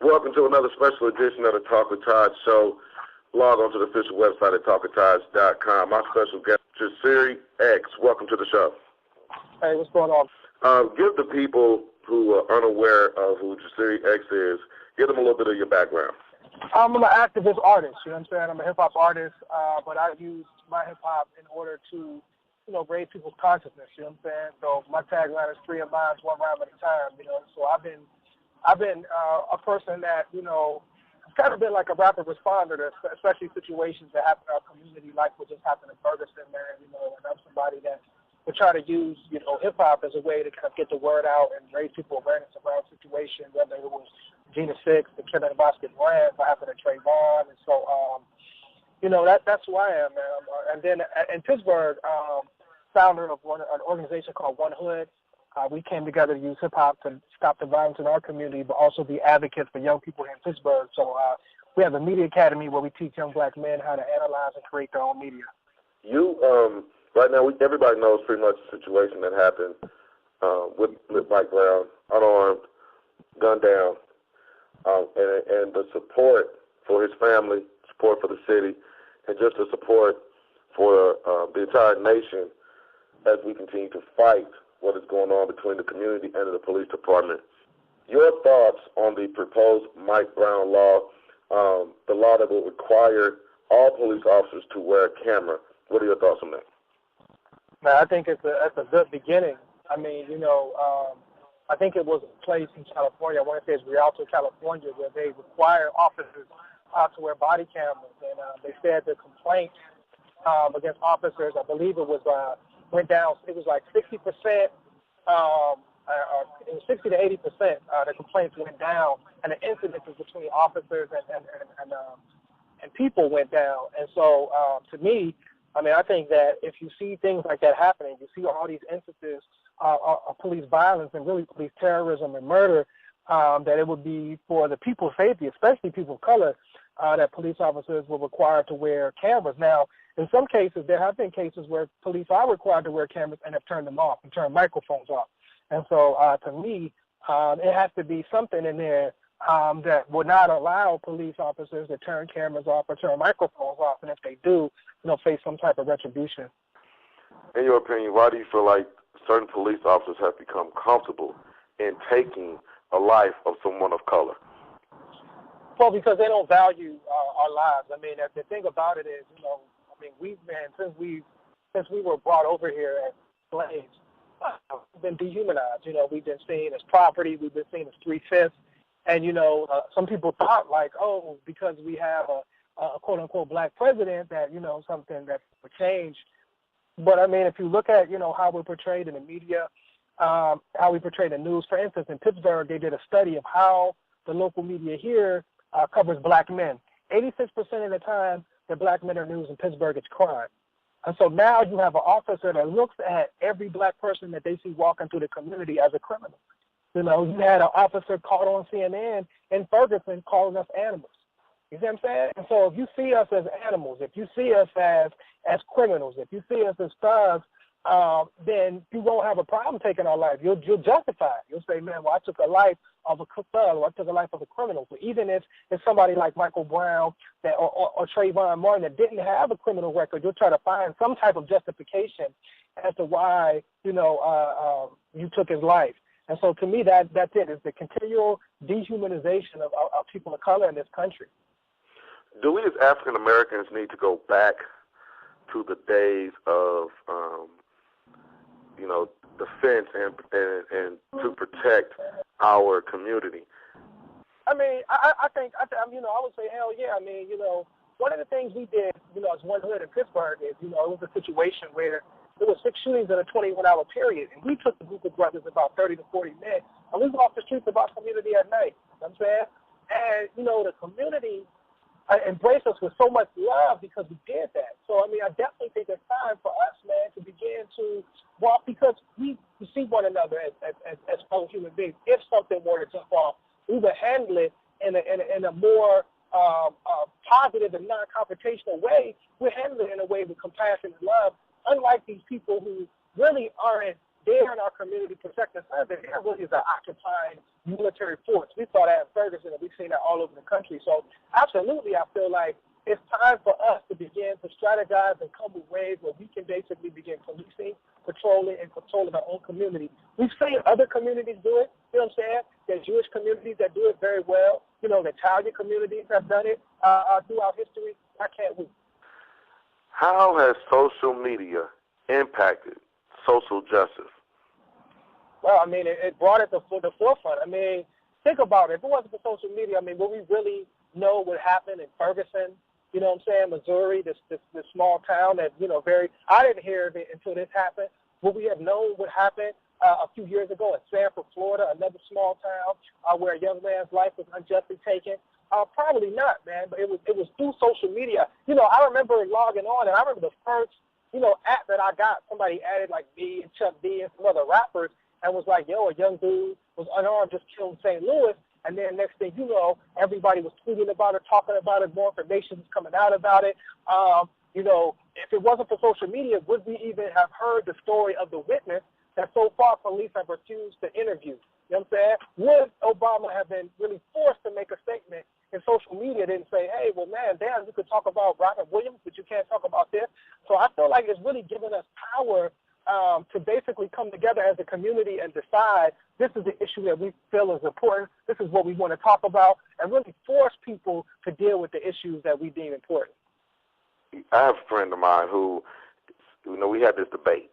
Welcome to another special edition of the Talk with Todd show. Log on to the official website at talkwithtodd.com. My special guest, Jasiri X. Welcome to the show. Hey, what's going on? Give the people who are unaware of who Jasiri X is, give them a little bit of your background. I'm an activist artist, you know what I'm saying? I'm a hip-hop artist, but I use my hip-hop in order to, raise people's consciousness, you know what I'm saying? So my tagline is 3 of mine, 1 rhyme at a time, So I've been a person that, kind of been like a rapid responder to especially situations that happen in our community, like what just happened in Ferguson, man, and I'm somebody that would try to use, hip-hop as a way to kind of get the word out and raise people awareness around situations, whether it was Gina 6, the killing of Boston Brand, what happened to Trayvon, and so, that's who I am, man. And then in Pittsburgh, founder of an organization called One Hood. We came together to use hip-hop to stop the violence in our community, but also be advocates for young people here in Pittsburgh. So we have a media academy where we teach young black men how to analyze and create their own media. Right now, everybody knows pretty much the situation that happened with Mike Brown, unarmed, gunned down, and the support for his family, support for the city, and just the support for the entire nation as we continue to fight what is going on between the community and the police department. Your thoughts on the proposed Mike Brown law, the law that will require all police officers to wear a camera. What are your thoughts on that? Man, I think it's a good beginning. I mean, I think it was a place in California, I want to say it's Rialto, California, where they require officers to wear body cameras. And they said the complaints against officers, I believe it was went down. It was like 60%, it was 60 to 80%. The complaints went down, and the incidences between officers and people went down. And so, to me, I think that if you see things like that happening, you see all these instances of police violence and really police terrorism and murder, that it would be for the people's safety, especially people of color, that police officers were required to wear cameras. Now, in some cases, there have been cases where police are required to wear cameras and have turned them off and turned microphones off. And so, to me, it has to be something in there that would not allow police officers to turn cameras off or turn microphones off, and if they do, face some type of retribution. In your opinion, why do you feel like certain police officers have become comfortable in taking a life of someone of color? Well, because they don't value our lives. The thing about it is, since we were brought over here as slaves, we've been dehumanized. We've been seen as property. We've been seen as 3/5. And, some people thought because we have a quote unquote black president that, something that would change. But if you look at, how we're portrayed in the media, how we portray the news, for instance, in Pittsburgh, they did a study of how the local media here covers black men. 86% of the time that black men are news in Pittsburgh, it's crime. And so now you have an officer that looks at every black person that they see walking through the community as a criminal. You had an officer caught on CNN in Ferguson calling us animals. You see what I'm saying? And so if you see us as animals, if you see us as criminals, if you see us as thugs, then you won't have a problem taking our life. You'll justify it. You'll say, man, well, I took a life of a thug, or I took a life of a criminal. So even if it's somebody like Michael Brown or Trayvon Martin that didn't have a criminal record, you'll try to find some type of justification as to why, you took his life. And so to me, that's it. It's the continual dehumanization of people of color in this country. Do we as African Americans need to go back to the days of, defense and to protect our community? I would say, hell yeah. One of the things we did, as One Hood in Pittsburgh is, it was a situation where there were 6 shootings in a 21-hour period, and we took a group of brothers, about 30 to 40 men, and we was off the streets of our community at night. You know what I'm saying? And, the community embraced us with so much love because we did that. So, I definitely think it's time for us, man, to begin to walk, because we see one another as fellow human beings. If something were to jump off, we would handle it in a more positive and non-confrontational way. We handle it in a way with compassion and love, unlike these people who really aren't there in our community protecting us, there really is an occupying military force. We saw that in Ferguson, and we've seen that all over the country. So absolutely, I feel like it's time for us to begin to strategize and come with ways where we can basically begin policing, patrolling, and controlling our own community. We've seen other communities do it. You know what I'm saying? There's Jewish communities that do it very well. You know, the Italian communities have done it throughout history. Why can't we? How has social media impacted social justice? Well, I mean, it brought it to the forefront. I mean, think about it. If it wasn't for social media, I mean, would we really know what happened in Ferguson? You know what I'm saying? Missouri, this small town that, you know, I didn't hear of it until this happened. Would we have known what happened a few years ago in Sanford, Florida, another small town where a young man's life was unjustly taken? Probably not, man. But it was through social media. You know, I remember logging on, and I remember the first, you know, app that I got. Somebody added like me and Chuck D and some other rappers, and was like, yo, a young dude was unarmed, just killed in St. Louis. And then next thing you know, everybody was tweeting about it, talking about it, more information was coming out about it. You know, if it wasn't for social media, would we even have heard the story of the witness that so far police have refused to interview? You know what I'm saying? Would Obama have been really forced to make a statement and social media didn't say, hey, well, man, damn, you could talk about Robert Williams, but you can't talk about this? So I feel like it's really given us power to basically come together as a community and decide this is the issue that we feel is important, this is what we want to talk about, and really force people to deal with the issues that we deem important. I have a friend of mine who, you know, we had this debate.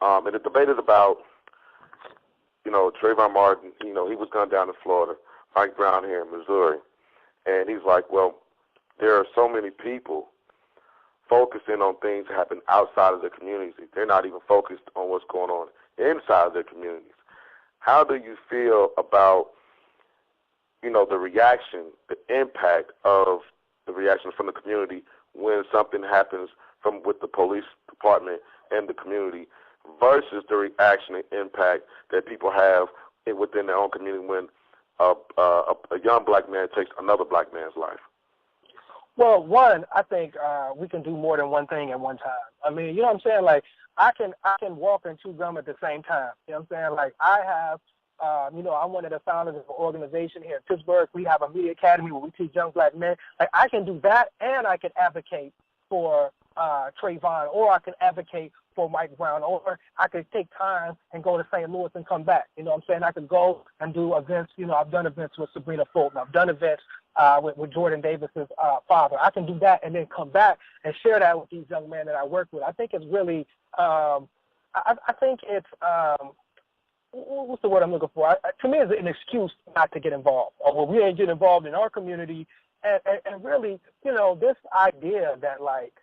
And the debate is about, you know, Trayvon Martin, you know, he was gunned down in Florida, Mike Brown here in Missouri. And he's like, well, there are so many people focusing on things that happen outside of their communities. They're not even focused on what's going on inside of their communities. How do you feel about, you know, the reaction, the impact of the reaction from the community when something happens with the police department and the community versus the reaction and impact that people have within their own community when a young black man takes another black man's life? Well, one, I think we can do more than one thing at one time. I mean, you know what I'm saying? Like, I can walk and chew gum at the same time. You know what I'm saying? Like, I have, you know, I'm one of the founders of an organization here in Pittsburgh. We have a media academy where we teach young black men. Like, I can do that, and I can advocate for Trayvon, or I can advocate for Mike Brown, or I could take time and go to St. Louis and come back. You know what I'm saying? I could go and do events. You know, I've done events with Sabrina Fulton. I've done events with Jordan Davis's father. I can do that and then come back and share that with these young men that I work with. I think it's really, I think it's, what's the word I'm looking for? To me, it's an excuse not to get involved. Or, well, we ain't getting involved in our community. And really, you know, this idea that, like,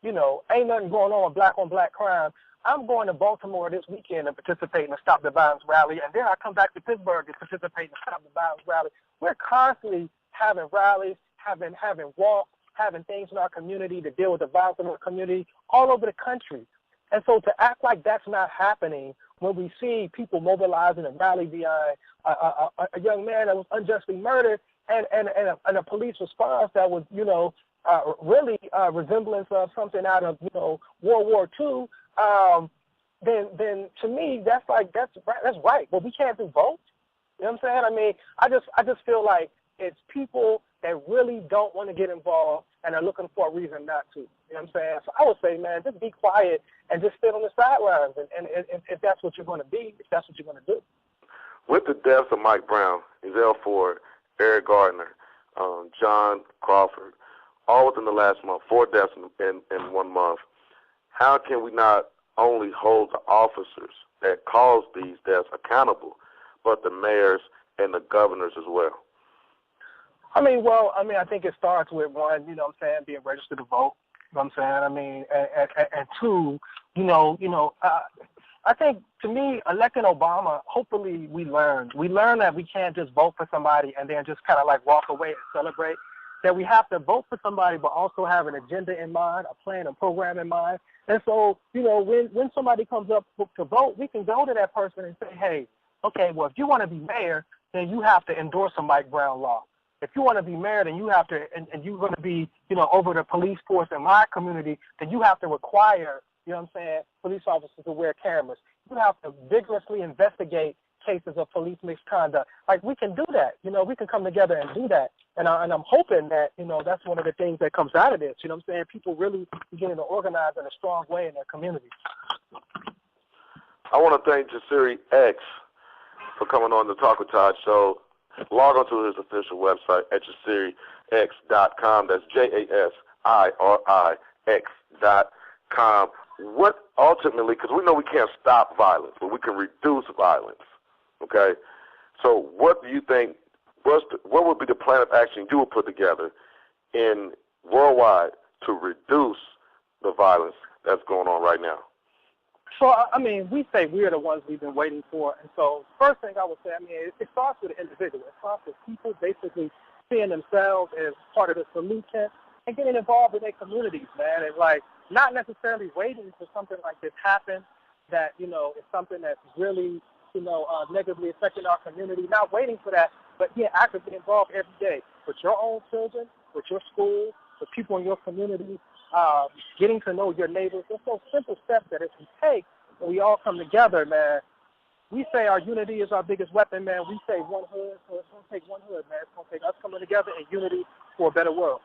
you know, ain't nothing going on black crime. I'm going to Baltimore this weekend and participate in a Stop the Violence rally, and then I come back to Pittsburgh and participate in a Stop the Violence rally. We're constantly having rallies, having walks, having things in our community to deal with the violence in our community all over the country. And so to act like that's not happening when we see people mobilizing and rally behind a young man that was unjustly murdered and a police response that was, you know, really resemblance of something out of, you know, World War II, then to me that's right. But we can't do both. You know what I'm saying? I mean, I just feel like it's people that really don't want to get involved and are looking for a reason not to. You know what I'm saying? So I would say, man, just be quiet and just sit on the sidelines. And if that's what you're going to be, if that's what you're going to do. With the deaths of Mike Brown, Ezell Ford, Eric Gardner, John Crawford, all within the last month, 4 deaths in 1 month, how can we not only hold the officers that caused these deaths accountable, but the mayors and the governors as well? I mean, I think it starts with, one, you know what I'm saying, being registered to vote. You know what I'm saying? I mean, and two, I think, to me, electing Obama, hopefully we learn that we can't just vote for somebody and then just kind of like walk away and celebrate, that we have to vote for somebody but also have an agenda in mind, a plan and program in mind. And so, you know, when somebody comes up to vote, we can go to that person and say, hey, okay, well, if you want to be mayor, then you have to endorse a Mike Brown law. If you want to be mayor, then you have to, and you're going to be, you know, over the police force in my community, then you have to require, you know what I'm saying, police officers to wear cameras. You have to vigorously investigate cases of police misconduct. Like, we can do that. You know, we can come together and do that. And I'm hoping that, you know, that's one of the things that comes out of this. You know what I'm saying? People really beginning to organize in a strong way in their communities. I want to thank Jasiri X for coming on the Talk with Todd show. Log on to his official website at jasirix.com. That's JASIRIX.com. What ultimately, because we know we can't stop violence, but we can reduce violence. Okay? So what do you think, what would be the plan of action you would put together in worldwide to reduce the violence that's going on right now? So, I mean, we say we're the ones we've been waiting for. And so first thing I would say, I mean, it starts with the individual. It starts with people basically seeing themselves as part of the solution and getting involved in their communities, man. And, like, not necessarily waiting for something like this happen that, you know, is something that's really, you know, negatively affecting our community. Not waiting for that, but being actively involved every day with your own children, with your school, with people in your community. Getting to know your neighbors. There's those simple steps that if we take and we all come together, man, we say our unity is our biggest weapon, man. We say one hood, so it's going to take one hood, man. It's going to take us coming together in unity for a better world.